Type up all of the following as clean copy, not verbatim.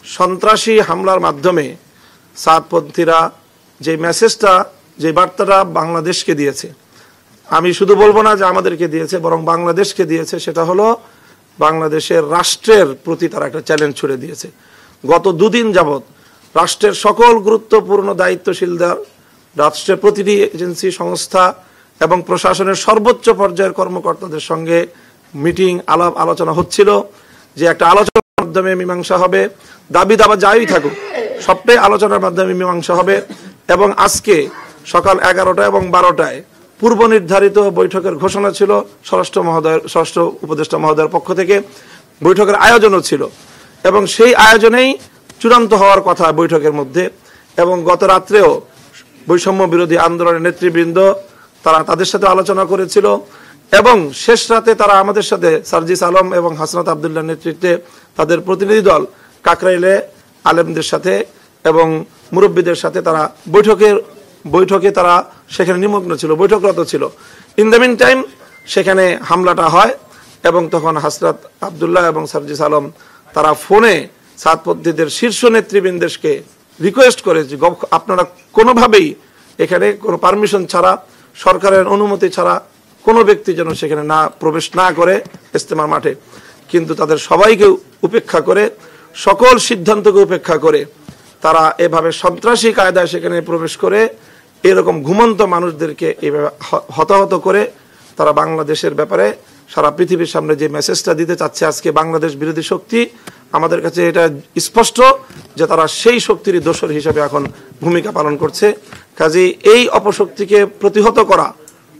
সন্ত্রাসী হামলার মাধ্যমে সাদপন্থীরা যে মেসেজটা, যে বার্তাটা বাংলাদেশকে দিয়েছে, আমি শুধু বলবো না যে আমাদেরকে দিয়েছে, বরং বাংলাদেশকে দিয়েছে, সেটা হলো বাংলাদেশের রাষ্ট্রের প্রতি তারা একটা চ্যালেঞ্জ ছুড়ে দিয়েছে। গত দুদিন যাবৎ রাষ্ট্রের সকল গুরুত্বপূর্ণ দায়িত্বশীলদের, রাষ্ট্রের প্রতিটি এজেন্সি, সংস্থা এবং প্রশাসনের সর্বোচ্চ পর্যায়ের কর্মকর্তাদের সঙ্গে মিটিং, আলাপ আলোচনা হচ্ছিল যে একটা আলোচনার মাধ্যমে মীমাংসা হবে। দাবি দাবা যাই থাকুক, সবটাই আলোচনার মাধ্যমে মীমাংসা হবে। এবং আজকে সকাল 11টা এবং 12টায় পূর্ব নির্ধারিত বৈঠকের ঘোষণা ছিল, স্বরাষ্ট্র উপদেষ্টা মহোদয়ের পক্ষ থেকে বৈঠকের আয়োজনও ছিল, এবং সেই আয়োজনেই চূড়ান্ত হওয়ার কথা বৈঠকের মধ্যে। এবং গত রাত্রেও বৈষম্য বিরোধী আন্দোলনের নেতৃবৃন্দ তারা তাদের সাথে আলোচনা করেছিল, এবং শেষ রাতে তারা আমাদের সাথে সার্জিস আলম এবং হাসনাত আবদুল্লাহর নেতৃত্বে তাদের প্রতিনিধি দল কাকরাইলে আলেমদের সাথে এবং মুরব্বীদের সাথে তারা বৈঠকে তারা সেখানে নিমগ্ন ছিল, বৈঠকরত ছিল। ইন দ্য মিন টাইম সেখানে হামলাটা হয়, এবং তখন হাসনাত আবদুল্লাহ এবং সার্জিস আলম তারা ফোনে সাদপন্থীদের শীর্ষ নেতৃবৃন্দকে রিকোয়েস্ট করে যে আপনারা কোনোভাবেই এখানে কোনো পারমিশন ছাড়া, সরকারের অনুমতি ছাড়া কোনো ব্যক্তি যেন সেখানে প্রবেশ না করে ইজতেমার মাঠে। কিন্তু তাদের সবাইকে উপেক্ষা করে, সকল সিদ্ধান্তকে উপেক্ষা করে তারা এভাবে সন্ত্রাসী কায়দায় সেখানে প্রবেশ করে এরকম ঘুমন্ত মানুষদেরকে এইভাবে হতাহত করে তারা বাংলাদেশের ব্যাপারে সারা পৃথিবীর সামনে যে মেসেজটা দিতে চাচ্ছে আজকে বাংলাদেশ বিরোধী শক্তি, আমাদের কাছে এটা স্পষ্ট যে তারা সেই শক্তিরই দোসর হিসেবে এখন ভূমিকা পালন করছে। কাজেই এই অপশক্তিকে প্রতিহত করা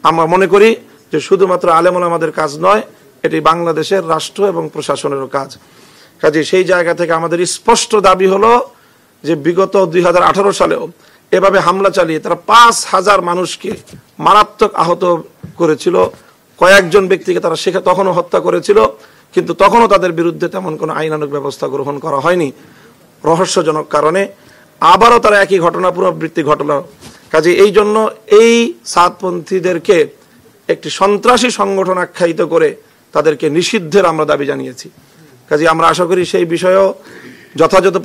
আমরা মনে করি যে শুধুমাত্র আলেম ওলামাদের কাজ নয়, এটি বাংলাদেশের রাষ্ট্র এবং প্রশাসনেরও কাজ। কাজেই সেই জায়গা থেকে আমাদের স্পষ্ট দাবি হলো যে বিগত 2018 সালেও এভাবে হামলা চালিয়ে তারা 5,000 মানুষকে মারাত্মক আহত করেছিল, কয়েকজন ব্যক্তিকে তারা তখনও হত্যা করেছিল, কিন্তু তখনও তাদের বিরুদ্ধে তেমন কোনো আইনানুগ ব্যবস্থা গ্রহণ করা হয়নি রহস্যজনক কারণে। আবারও তারা একই ঘটনা পুনরাবৃত্তি ঘটল। কাজে এই জন্য এই সাদপন্থীদেরকে একটি সন্ত্রাসী সংগঠন আখ্যায়িত করে তাদেরকে নিষিদ্ধের আমরা দাবি জানিয়েছি। কাজে আমরা আশা করি সেই বিষয়েও যথাযথ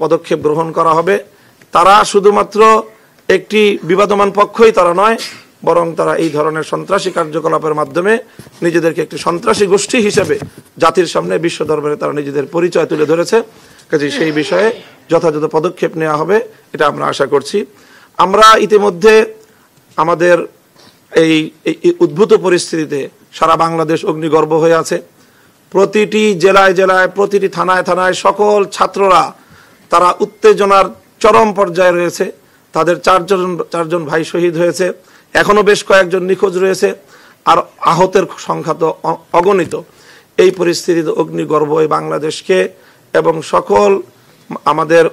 পদক্ষেপ গ্রহণ করা হবে। তারা শুধুমাত্র একটি বিবাদমান পক্ষই তারা নয়, বরং তারা এই ধরনের সন্ত্রাসী কার্যকলাপের মাধ্যমে নিজেদেরকে একটি সন্ত্রাসী গোষ্ঠী হিসেবে জাতির সামনে, বিশ্ব দরবারে তারা নিজেদের পরিচয় তুলে ধরেছে। কাজে সেই বিষয়ে যথাযথ পদক্ষেপ নেওয়া হবে, এটা আমরা আশা করছি। আমরা ইতিমধ্যে আমাদের এই উদ্ভূত পরিস্থিতিতে সারা বাংলাদেশ অগ্নিগর্ভ হয়ে আছে। প্রতিটি জেলায় জেলায়, প্রতিটি থানায় থানায় সকল ছাত্ররা তারা উত্তেজনার চরম পর্যায়ে রয়েছে। তাদের চারজন ভাই শহীদ হয়েছে, এখনো বেশ কয়েকজন নিখোঁজ রয়েছে, আর আহতের সংখ্যা তো অগণিত। এই পরিস্থিতিতে অগ্নিগর্ভ এই বাংলাদেশকে এবং সকল আমাদের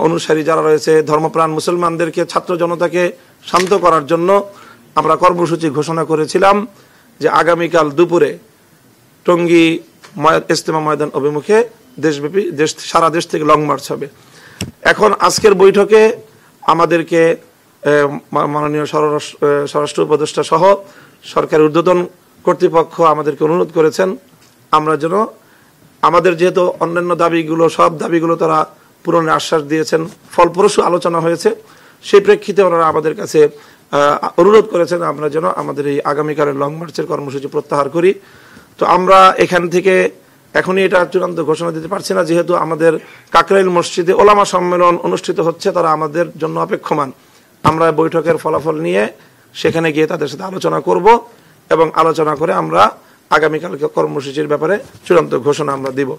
অনুসারী যারা রয়েছে, ধর্মপ্রাণ মুসলমানদেরকে, ছাত্র জনতাকে শান্ত করার জন্য আমরা কর্মসূচি ঘোষণা করেছিলাম যে আগামীকাল দুপুরে টঙ্গী ইজতেমা ময়দান অভিমুখে দেশব্যাপী সারা দেশ থেকে লং মার্চ হবে। এখন আজকের বৈঠকে আমাদেরকে মাননীয় স্বরাষ্ট্র উপদেষ্টা সহ সরকারের ঊর্ধ্বতন কর্তৃপক্ষ আমাদেরকে অনুরোধ করেছেন আমরা যেন আমাদের যেহেতু অন্যান্য দাবিগুলো, সব দাবিগুলো তারা পূরণের আশ্বাস দিয়েছেন, ফলপ্রসূ আলোচনা হয়েছে, সেই প্রেক্ষিতে ওনারা আমাদের কাছে অনুরোধ করেছেন আমরা যেন আমাদের এই আগামীকালের লং মার্চের কর্মসূচি প্রত্যাহার করি। তো আমরা এখান থেকে এখনই এটা চূড়ান্ত ঘোষণা দিতে পারছি না, যেহেতু আমাদের কাকরাইল মসজিদে ওলামা সম্মেলন অনুষ্ঠিত হচ্ছে, তারা আমাদের জন্য অপেক্ষমান। আমরা বৈঠকের ফলাফল নিয়ে সেখানে গিয়ে তাদের সাথে আলোচনা করব, এবং আলোচনা করে আমরা আগামীকালকে কর্মসূচির ব্যাপারে চূড়ান্ত ঘোষণা আমরা দিব।